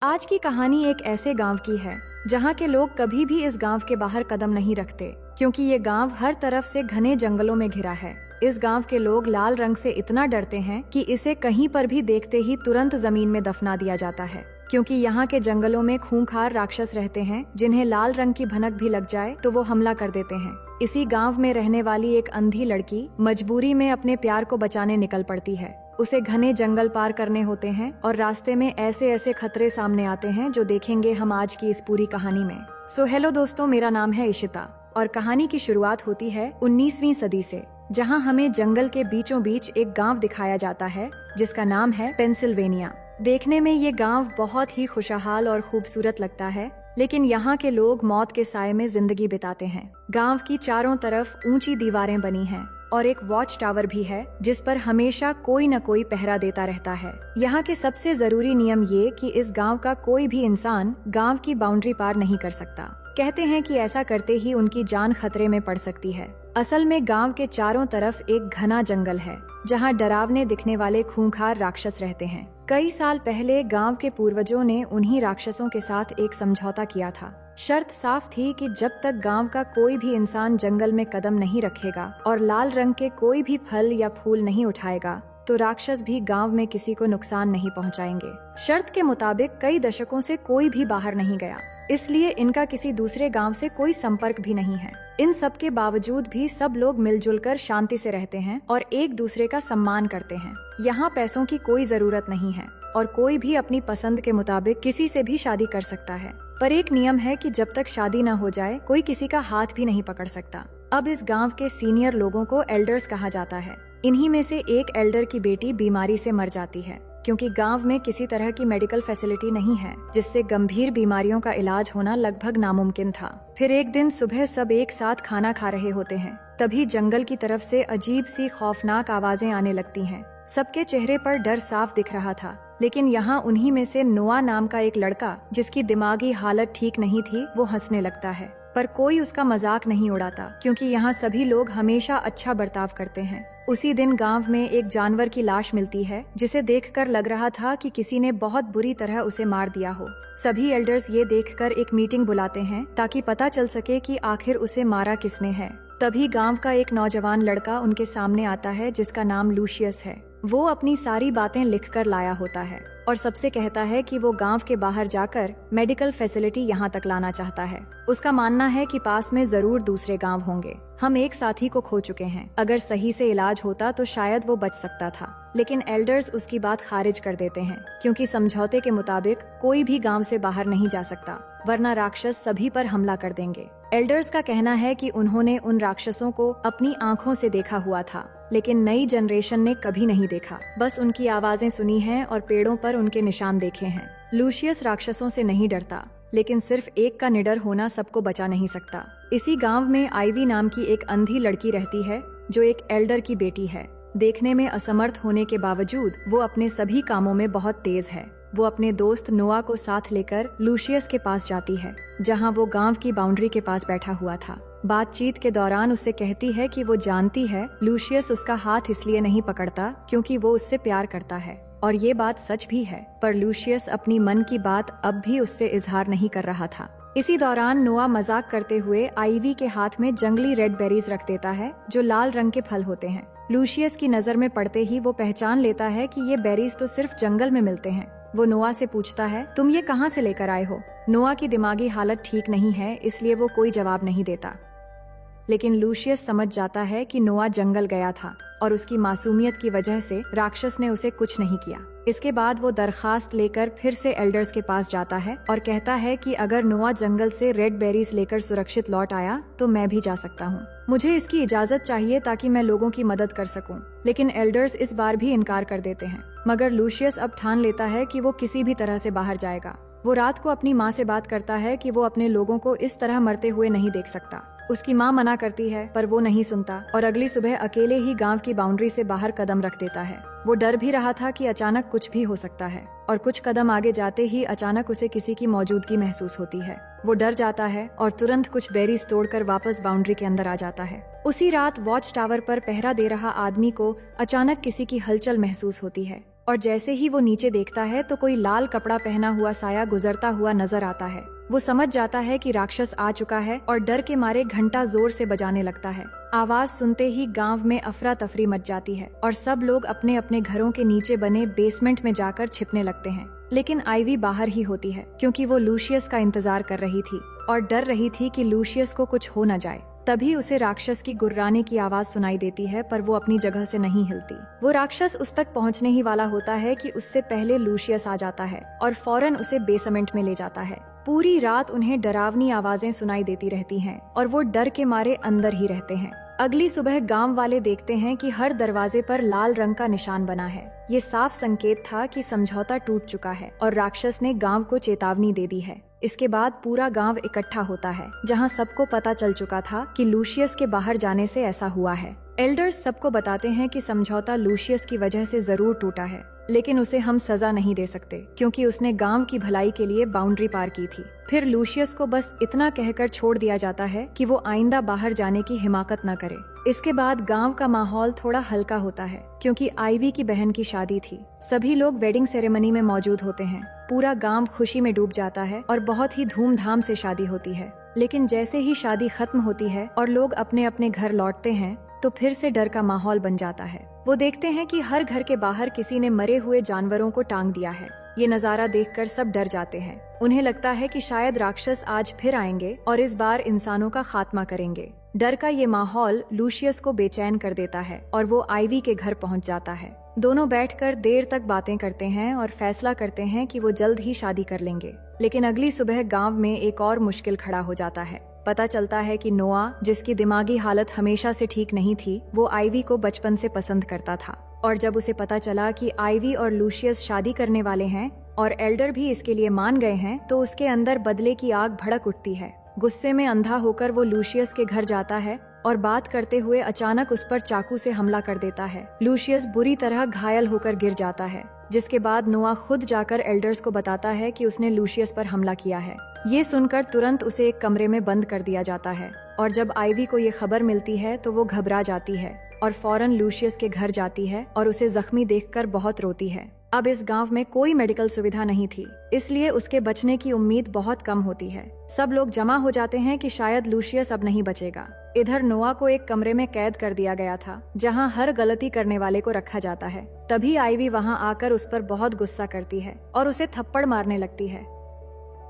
आज की कहानी एक ऐसे गांव की है जहां के लोग कभी भी इस गांव के बाहर कदम नहीं रखते, क्योंकि ये गांव हर तरफ से घने जंगलों में घिरा है। इस गांव के लोग लाल रंग से इतना डरते हैं कि इसे कहीं पर भी देखते ही तुरंत जमीन में दफना दिया जाता है, क्योंकि यहाँ के जंगलों में खूंखार राक्षस रहते हैं जिन्हें लाल रंग की भनक भी लग जाए तो वो हमला कर देते हैं। इसी गांव में रहने वाली एक अंधी लड़की मजबूरी में अपने प्यार को बचाने निकल पड़ती है। उसे घने जंगल पार करने होते हैं और रास्ते में ऐसे ऐसे खतरे सामने आते हैं जो देखेंगे हम आज की इस पूरी कहानी में। सो हेलो दोस्तों, मेरा नाम है इशिता और कहानी की शुरुआत होती है 19वीं सदी से, जहां हमें जंगल के बीचों बीच एक गांव दिखाया जाता है जिसका नाम है पेंसिल्वेनिया। देखने में ये गांव बहुत ही खुशहाल और खूबसूरत लगता है, लेकिन यहाँ के लोग मौत के साए में जिंदगी बिताते हैं। गांव की चारों तरफ ऊंची दीवारें बनी हैं और एक वॉच टावर भी है जिस पर हमेशा कोई न कोई पहरा देता रहता है। यहाँ के सबसे जरूरी नियम ये कि इस गांव का कोई भी इंसान गांव की बाउंड्री पार नहीं कर सकता। कहते हैं कि ऐसा करते ही उनकी जान खतरे में पड़ सकती है। असल में गांव के चारों तरफ एक घना जंगल है जहां डरावने दिखने वाले खूंखार राक्षस रहते हैं। कई साल पहले गांव के पूर्वजों ने उन्हीं राक्षसों के साथ एक समझौता किया था। शर्त साफ थी कि जब तक गांव का कोई भी इंसान जंगल में कदम नहीं रखेगा और लाल रंग के कोई भी फल या फूल नहीं उठाएगा तो राक्षस भी गांव में किसी को नुकसान नहीं पहुंचाएंगे। शर्त के मुताबिक कई दशकों से कोई भी बाहर नहीं गया, इसलिए इनका किसी दूसरे गांव से कोई संपर्क भी नहीं है। इन सब के बावजूद भी सब लोग मिलजुल कर शांति से रहते हैं और एक दूसरे का सम्मान करते हैं। यहाँ पैसों की कोई जरूरत नहीं है और कोई भी अपनी पसंद के मुताबिक किसी से भी शादी कर सकता है, पर एक नियम है कि जब तक शादी न हो जाए कोई किसी का हाथ भी नहीं पकड़ सकता। अब इस गांव के सीनियर लोगों को एल्डर्स कहा जाता है। इन्हीं में से एक एल्डर की बेटी बीमारी से मर जाती है, क्योंकि गांव में किसी तरह की मेडिकल फैसिलिटी नहीं है जिससे गंभीर बीमारियों का इलाज होना लगभग नामुमकिन था। फिर एक दिन सुबह सब एक साथ खाना खा रहे होते हैं, तभी जंगल की तरफ से अजीब सी खौफनाक आवाजें आने लगती हैं। सबके चेहरे पर डर साफ दिख रहा था, लेकिन यहाँ उन्हीं में से नोआ नाम का एक लड़का, जिसकी दिमागी हालत ठीक नहीं थी, वो हंसने लगता है। पर कोई उसका मजाक नहीं उड़ाता, क्योंकि यहाँ सभी लोग हमेशा अच्छा बर्ताव करते हैं। उसी दिन गांव में एक जानवर की लाश मिलती है जिसे देखकर लग रहा था कि किसी ने बहुत बुरी तरह उसे मार दिया हो। सभी एल्डर्स ये देखकर एक मीटिंग बुलाते हैं ताकि पता चल सके कि आखिर उसे मारा किसने है। तभी गांव का एक नौजवान लड़का उनके सामने आता है जिसका नाम लूशियस है। वो अपनी सारी बातें लिखकर लाया होता है और सबसे कहता है कि वो गांव के बाहर जाकर मेडिकल फैसिलिटी यहाँ तक लाना चाहता है। उसका मानना है कि पास में जरूर दूसरे गांव होंगे। हम एक साथी को खो चुके हैं, अगर सही से इलाज होता तो शायद वो बच सकता था। लेकिन एल्डर्स उसकी बात खारिज कर देते हैं, क्योंकि समझौते के मुताबिक कोई भी गांव से बाहर नहीं जा सकता, वरना राक्षस सभी पर हमला कर देंगे। एल्डर्स का कहना है कि उन्होंने उन राक्षसों को अपनी आंखों से देखा हुआ था, लेकिन नई जनरेशन ने कभी नहीं देखा, बस उनकी आवाजें सुनी हैं और पेड़ों पर उनके निशान देखे हैं। लूशियस राक्षसों से नहीं डरता, लेकिन सिर्फ एक का निडर होना सबको बचा नहीं सकता। इसी गांव में आईवी नाम की एक अंधी लड़की रहती है जो एक एल्डर की बेटी है। देखने में असमर्थ होने के बावजूद वो अपने सभी कामों में बहुत तेज है। वो अपने दोस्त नोआ को साथ लेकर लूशियस के पास जाती है, जहां वो गांव की बाउंड्री के पास बैठा हुआ था। बातचीत के दौरान उससे कहती है कि वो जानती है लूशियस उसका हाथ इसलिए नहीं पकड़ता क्योंकि वो उससे प्यार करता है, और ये बात सच भी है, पर लूशियस अपनी मन की बात अब भी उससे इजहार नहीं कर रहा था। इसी दौरान नोआ मजाक करते हुए आईवी के हाथ में जंगली रेड बेरीज रख देता है जो लाल रंग के फल होते हैं। लूशियस की नजर में पड़ते ही वो पहचान लेता है कि ये बेरीज तो सिर्फ जंगल में मिलते हैं। वो नोआ से पूछता है, तुम ये कहाँ से लेकर आए हो? नोआ की दिमागी हालत ठीक नहीं है, इसलिए वो कोई जवाब नहीं देता, लेकिन लूशियस समझ जाता है कि नोआ जंगल गया था और उसकी मासूमियत की वजह से राक्षस ने उसे कुछ नहीं किया। इसके बाद वो दरखास्त लेकर फिर से एल्डर्स के पास जाता है और कहता है कि अगर नोआ जंगल से रेड बेरीज लेकर सुरक्षित लौट आया तो मैं भी जा सकता हूँ। मुझे इसकी इजाजत चाहिए ताकि मैं लोगों की मदद कर सकूं। लेकिन एल्डर्स इस बार भी इनकार कर देते हैं, मगर लूशियस अब ठान लेता है कि वो किसी भी तरह से बाहर जाएगा। वो रात को अपनी माँ से बात करता है कि वो अपने लोगों को इस तरह मरते हुए नहीं देख सकता। उसकी माँ मना करती है, पर वो नहीं सुनता और अगली सुबह अकेले ही गांव की बाउंड्री से बाहर कदम रख देता है। वो डर भी रहा था कि अचानक कुछ भी हो सकता है, और कुछ कदम आगे जाते ही अचानक उसे किसी की मौजूदगी महसूस होती है। वो डर जाता है और तुरंत कुछ बेरीज तोड़कर वापस बाउंड्री के अंदर आ जाता है। उसी रात वॉच टावर पर पहरा दे रहा आदमी को अचानक किसी की हलचल महसूस होती है और जैसे ही वो नीचे देखता है तो कोई लाल कपड़ा पहना हुआ साया गुजरता हुआ नजर आता है। वो समझ जाता है कि राक्षस आ चुका है और डर के मारे घंटा जोर से बजाने लगता है। आवाज सुनते ही गांव में अफरा तफरी मच जाती है और सब लोग अपने अपने घरों के नीचे बने बेसमेंट में जाकर छिपने लगते हैं। लेकिन आइवी बाहर ही होती है क्योंकि वो लूशियस का इंतजार कर रही थी और डर रही थी कि लूशियस को कुछ हो न जाए। तभी उसे राक्षस की गुर्राने की आवाज सुनाई देती है, पर वो अपनी जगह से नहीं हिलती। वो राक्षस उस तक पहुंचने ही वाला होता है कि उससे पहले लूशियस आ जाता है और फौरन उसे बेसमेंट में ले जाता है। पूरी रात उन्हें डरावनी आवाजें सुनाई देती रहती हैं और वो डर के मारे अंदर ही रहते हैं। अगली सुबह गांव वाले देखते हैं कि हर दरवाजे पर लाल रंग का निशान बना है। ये साफ संकेत था कि समझौता टूट चुका है और राक्षस ने गांव को चेतावनी दे दी है। इसके बाद पूरा गांव इकट्ठा होता है, जहां सबको पता चल चुका था कि लूशियस के बाहर जाने से ऐसा हुआ है। एल्डर्स सबको बताते हैं कि समझौता लूशियस की वजह से जरूर टूटा है, लेकिन उसे हम सजा नहीं दे सकते क्योंकि उसने गांव की भलाई के लिए बाउंड्री पार की थी। फिर लूशियस को बस इतना कहकर छोड़ दिया जाता है कि वो आइंदा बाहर जाने की हिमाकत न करे। इसके बाद गांव का माहौल थोड़ा हल्का होता है क्योंकि आइवी की बहन की शादी थी। सभी लोग वेडिंग सेरेमनी में मौजूद होते हैं। पूरा गांव खुशी में डूब जाता है और बहुत ही धूमधाम से शादी होती है। लेकिन जैसे ही शादी खत्म होती है और लोग अपने अपने घर लौटते हैं तो फिर से डर का माहौल बन जाता है। वो देखते हैं कि हर घर के बाहर किसी ने मरे हुए जानवरों को टांग दिया है। ये नजारा देखकर सब डर जाते हैं। उन्हें लगता है कि शायद राक्षस आज फिर आएंगे और इस बार इंसानों का खात्मा करेंगे। डर का ये माहौल लूशियस को बेचैन कर देता है और वो आइवी के घर पहुंच जाता है। दोनों बैठकर देर तक बातें करते हैं और फैसला करते हैं कि वो जल्द ही शादी कर लेंगे। लेकिन अगली सुबह गांव में एक और मुश्किल खड़ा हो जाता है। पता चलता है कि नोआ, जिसकी दिमागी हालत हमेशा से ठीक नहीं थी, वो आइवी को बचपन से पसंद करता था। और जब उसे पता चला कि आइवी और लूशियस शादी करने वाले हैं और एल्डर भी इसके लिए मान गए हैं, तो उसके अंदर बदले की आग भड़क उठती है। गुस्से में अंधा होकर वो लूशियस के घर जाता है और बात करते हुए अचानक उस पर चाकू से हमला कर देता है। लूशियस बुरी तरह घायल होकर गिर जाता है, जिसके बाद नोआ खुद जाकर एल्डर्स को बताता है कि उसने लूशियस पर हमला किया है। ये सुनकर तुरंत उसे एक कमरे में बंद कर दिया जाता है और जब आइवी को ये खबर मिलती है तो वो घबरा जाती है और फौरन लूशियस के घर जाती है और उसे जख्मी देखकर बहुत रोती है। अब इस गांव में कोई मेडिकल सुविधा नहीं थी, इसलिए उसके बचने की उम्मीद बहुत कम होती है। सब लोग जमा हो जाते हैं कि शायद लूशियस अब नहीं बचेगा। इधर नोआ को एक कमरे में कैद कर दिया गया था, जहां हर गलती करने वाले को रखा जाता है। तभी आइवी वहां आकर उस पर बहुत गुस्सा करती है और उसे थप्पड़ मारने लगती है,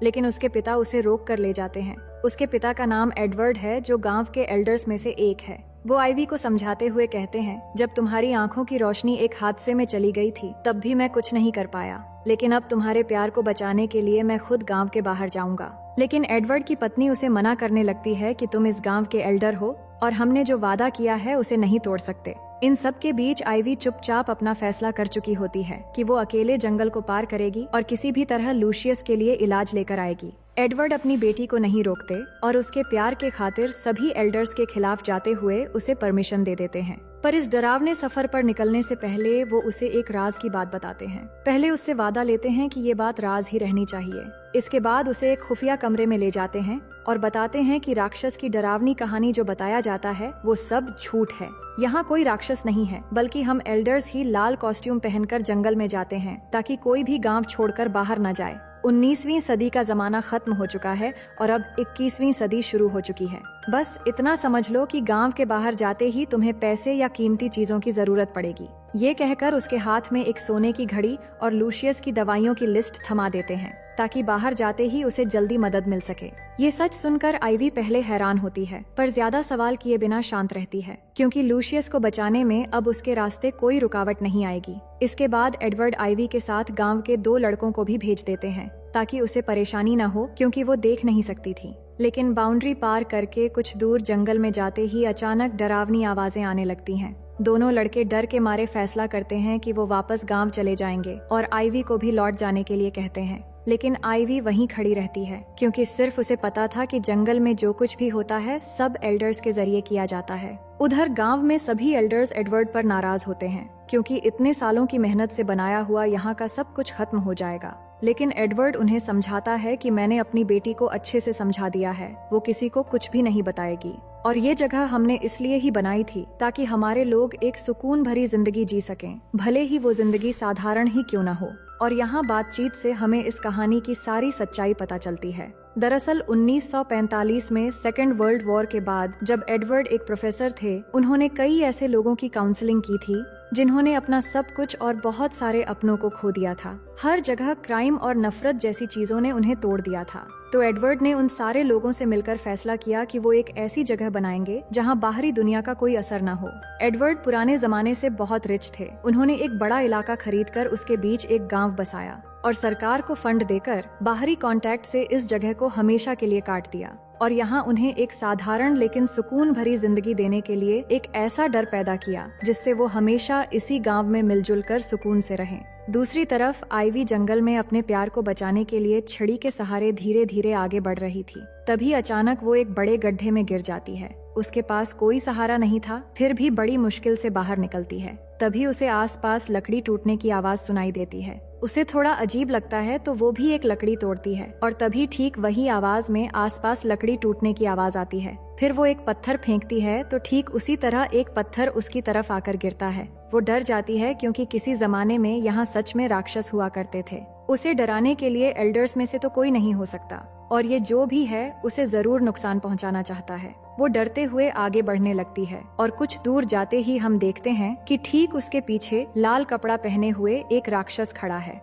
लेकिन उसके पिता उसे रोक कर ले जाते हैं। उसके पिता का नाम एडवर्ड है, जो गांव के एल्डर्स में से एक है। वो आइवी को समझाते हुए कहते हैं, जब तुम्हारी आंखों की रोशनी एक हादसे में चली गई थी तब भी मैं कुछ नहीं कर पाया, लेकिन अब तुम्हारे प्यार को बचाने के लिए मैं खुद गांव के बाहर जाऊंगा। लेकिन एडवर्ड की पत्नी उसे मना करने लगती है कि तुम इस गांव के एल्डर हो और हमने जो वादा किया है उसे नहीं तोड़ सकते। इन सब के बीच आइवी चुपचाप अपना फैसला कर चुकी होती है कि वो अकेले जंगल को पार करेगी और किसी भी तरह लूशियस के लिए इलाज लेकर आएगी। एडवर्ड अपनी बेटी को नहीं रोकते और उसके प्यार के खातिर सभी एल्डर्स के खिलाफ जाते हुए उसे परमिशन दे देते हैं। पर इस डरावने सफर पर निकलने से पहले वो उसे एक राज की बात बताते हैं। पहले उससे वादा लेते हैं कि ये बात राज ही रहनी चाहिए। इसके बाद उसे एक खुफिया कमरे में ले जाते हैं और बताते हैं कि राक्षस की डरावनी कहानी जो बताया जाता है वो सब झूठ है। यहाँ कोई राक्षस नहीं है, बल्कि हम एल्डर्स ही लाल कॉस्ट्यूम पहनकर जंगल में जाते हैं ताकि कोई भी गांव छोड़कर बाहर न जाए। 19वीं सदी का जमाना खत्म हो चुका है और अब 21वीं सदी शुरू हो चुकी है। बस इतना समझ लो कि गांव के बाहर जाते ही तुम्हें पैसे या कीमती चीजों की जरूरत पड़ेगी। ये कहकर उसके हाथ में एक सोने की घड़ी और लूशियस की दवाइयों की लिस्ट थमा देते हैं ताकि बाहर जाते ही उसे जल्दी मदद मिल सके। ये सच सुनकर आइवी पहले हैरान होती है, पर ज्यादा सवाल किए बिना शांत रहती है, क्योंकि लूशियस को बचाने में अब उसके रास्ते कोई रुकावट नहीं आएगी। इसके बाद एडवर्ड आइवी के साथ गांव के 2 लड़कों को भी भेज देते हैं ताकि उसे परेशानी न हो, क्योंकि वो देख नहीं सकती थी। लेकिन बाउंड्री पार करके कुछ दूर जंगल में जाते ही अचानक डरावनी आवाजें आने लगती हैं। दोनों लड़के डर के मारे फैसला करते हैं कि वो वापस गांव चले जाएंगे और आइवी को भी लौट जाने के लिए कहते हैं। लेकिन आइवी वहीं खड़ी रहती है, क्योंकि सिर्फ उसे पता था कि जंगल में जो कुछ भी होता है सब एल्डर्स के जरिए किया जाता है। उधर गांव में सभी एल्डर्स एडवर्ड पर नाराज होते हैं, क्योंकि इतने सालों की मेहनत से बनाया हुआ यहाँ का सब कुछ खत्म हो जाएगा। लेकिन एडवर्ड उन्हें समझाता है कि मैंने अपनी बेटी को अच्छे से समझा दिया है, वो किसी को कुछ भी नहीं बताएगी और ये जगह हमने इसलिए ही बनाई थी ताकि हमारे लोग एक सुकून भरी जिंदगी जी सकें, भले ही वो जिंदगी साधारण ही क्यों न हो। और यहाँ बातचीत से हमें इस कहानी की सारी सच्चाई पता चलती है। दरअसल 1945 में सेकेंड वर्ल्ड वॉर के बाद जब एडवर्ड एक प्रोफेसर थे, उन्होंने कई ऐसे लोगों की काउंसलिंग की थी जिन्होंने अपना सब कुछ और बहुत सारे अपनों को खो दिया था। हर जगह क्राइम और नफरत जैसी चीजों ने उन्हें तोड़ दिया था। तो एडवर्ड ने उन सारे लोगों से मिलकर फैसला किया कि वो एक ऐसी जगह बनाएंगे जहां बाहरी दुनिया का कोई असर न हो। एडवर्ड पुराने जमाने से बहुत रिच थे। उन्होंने एक बड़ा इलाका खरीदकर उसके बीच एक गांव बसाया और सरकार को फंड देकर बाहरी कांटेक्ट से इस जगह को हमेशा के लिए काट दिया और यहाँ उन्हें एक साधारण लेकिन सुकून भरी जिंदगी देने के लिए एक ऐसा डर पैदा किया जिससे वो हमेशा इसी गांव में मिलजुल कर सुकून से रहें। दूसरी तरफ आइवी जंगल में अपने प्यार को बचाने के लिए छड़ी के सहारे धीरे धीरे आगे बढ़ रही थी। तभी अचानक वो एक बड़े गड्ढे में गिर जाती है। उसके पास कोई सहारा नहीं था, फिर भी बड़ी मुश्किल से बाहर निकलती है। तभी उसे आसपास लकड़ी टूटने की आवाज सुनाई देती है। उसे थोड़ा अजीब लगता है तो वो भी एक लकड़ी तोड़ती है और तभी ठीक वही आवाज में आसपास लकड़ी टूटने की आवाज आती है। फिर वो एक पत्थर फेंकती है तो ठीक उसी तरह एक पत्थर उसकी तरफ आकर गिरता है। वो डर जाती है क्योंकि किसी जमाने में यहाँ सच में राक्षस हुआ करते थे। उसे डराने के लिए एल्डर्स में से तो कोई नहीं हो सकता और ये जो भी है उसे जरूर नुकसान पहुंचाना चाहता है। वो डरते हुए आगे बढ़ने लगती है और कुछ दूर जाते ही हम देखते हैं कि ठीक उसके पीछे लाल कपड़ा पहने हुए एक राक्षस खड़ा है।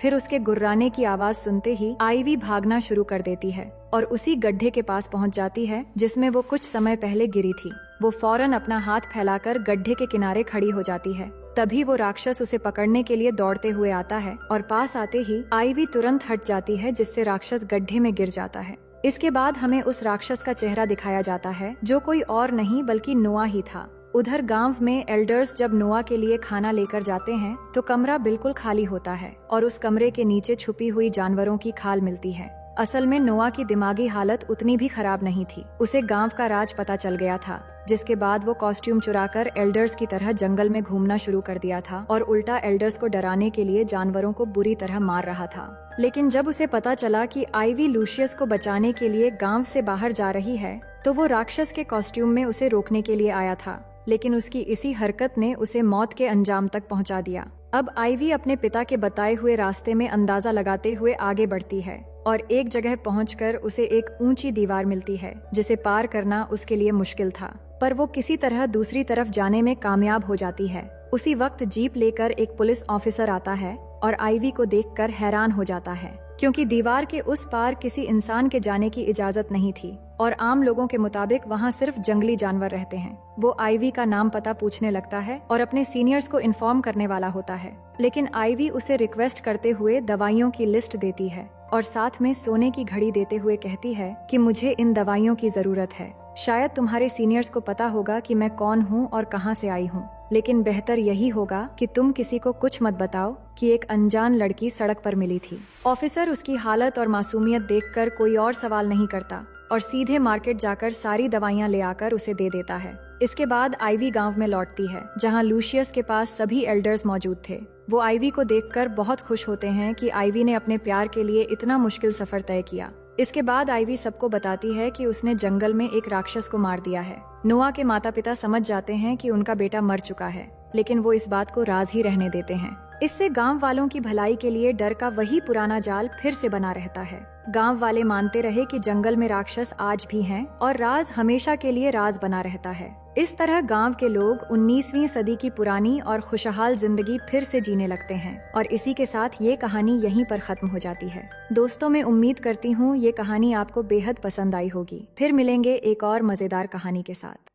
फिर उसके गुर्राने की आवाज सुनते ही आइवी भागना शुरू कर देती है और उसी गड्ढे के पास पहुंच जाती है जिसमें वो कुछ समय पहले गिरी थी। वो फौरन अपना हाथ फैलाकर गड्ढे के किनारे खड़ी हो जाती है। तभी वो राक्षस उसे पकड़ने के लिए दौड़ते हुए आता है और पास आते ही आइवी तुरंत हट जाती है जिससे राक्षस गड्ढे में गिर जाता है। इसके बाद हमें उस राक्षस का चेहरा दिखाया जाता है जो कोई और नहीं बल्कि नोआ ही था। उधर गांव में एल्डर्स जब नोआ के लिए खाना लेकर जाते हैं तो कमरा बिल्कुल खाली होता है और उस कमरे के नीचे छुपी हुई जानवरों की खाल मिलती है। असल में नोआ की दिमागी हालत उतनी भी खराब नहीं थी। उसे गांव का राज पता चल गया था, जिसके बाद वो कॉस्ट्यूम चुराकर एल्डर्स की तरह जंगल में घूमना शुरू कर दिया था और उल्टा एल्डर्स को डराने के लिए जानवरों को बुरी तरह मार रहा था। लेकिन जब उसे पता चला कि आइवी लूशियस को बचाने के लिए गांव से बाहर जा रही है तो वो राक्षस के कॉस्ट्यूम में उसे रोकने के लिए आया था, लेकिन उसकी इसी हरकत ने उसे मौत के अंजाम तक पहुंचा दिया। अब आइवी अपने पिता के बताए हुए रास्ते में अंदाजा लगाते हुए आगे बढ़ती है और एक जगह पहुंचकर उसे एक ऊंची दीवार मिलती है जिसे पार करना उसके लिए मुश्किल था, पर वो किसी तरह दूसरी तरफ जाने में कामयाब हो जाती है। उसी वक्त जीप लेकर एक पुलिस ऑफिसर आता है और आइवी को देखकर हैरान हो जाता है क्योंकि दीवार के उस पार किसी इंसान के जाने की इजाजत नहीं थी और आम लोगों के मुताबिक वहाँ सिर्फ जंगली जानवर रहते हैं। वो आइवी का नाम पता पूछने लगता है और अपने सीनियर्स को इन्फॉर्म करने वाला होता है, लेकिन आइवी उसे रिक्वेस्ट करते हुए दवाइयों की लिस्ट देती है और साथ में सोने की घड़ी देते हुए कहती है कि मुझे इन दवाइयों की जरूरत है। शायद तुम्हारे सीनियर्स को पता होगा कि मैं कौन हूँ और कहाँ से आई हूँ, लेकिन बेहतर यही होगा कि तुम किसी को कुछ मत बताओ कि एक अनजान लड़की सड़क पर मिली थी। ऑफिसर उसकी हालत और मासूमियत देखकर कोई और सवाल नहीं करता और सीधे मार्केट जाकर सारी दवाइयाँ ले आकर उसे दे देता है। इसके बाद आइवी गांव में लौटती है जहां लूशियस के पास सभी एल्डर्स मौजूद थे। वो आइवी को देखकर बहुत खुश होते हैं कि आइवी ने अपने प्यार के लिए इतना मुश्किल सफर तय किया। इसके बाद आइवी सबको बताती है कि उसने जंगल में एक राक्षस को मार दिया है। नोआ के माता पिता समझ जाते हैं कि उनका बेटा मर चुका है, लेकिन वो इस बात को राज ही रहने देते हैं। इससे गांव वालों की भलाई के लिए डर का वही पुराना जाल फिर से बना रहता है। गांव वाले मानते रहे कि जंगल में राक्षस आज भी हैं और राज हमेशा के लिए राज बना रहता है। इस तरह गांव के लोग 19वीं सदी की पुरानी और खुशहाल जिंदगी फिर से जीने लगते हैं और इसी के साथ ये कहानी यहीं पर खत्म हो जाती है। दोस्तों, मैं उम्मीद करती हूँ ये कहानी आपको बेहद पसंद आई होगी। फिर मिलेंगे एक और मजेदार कहानी के साथ।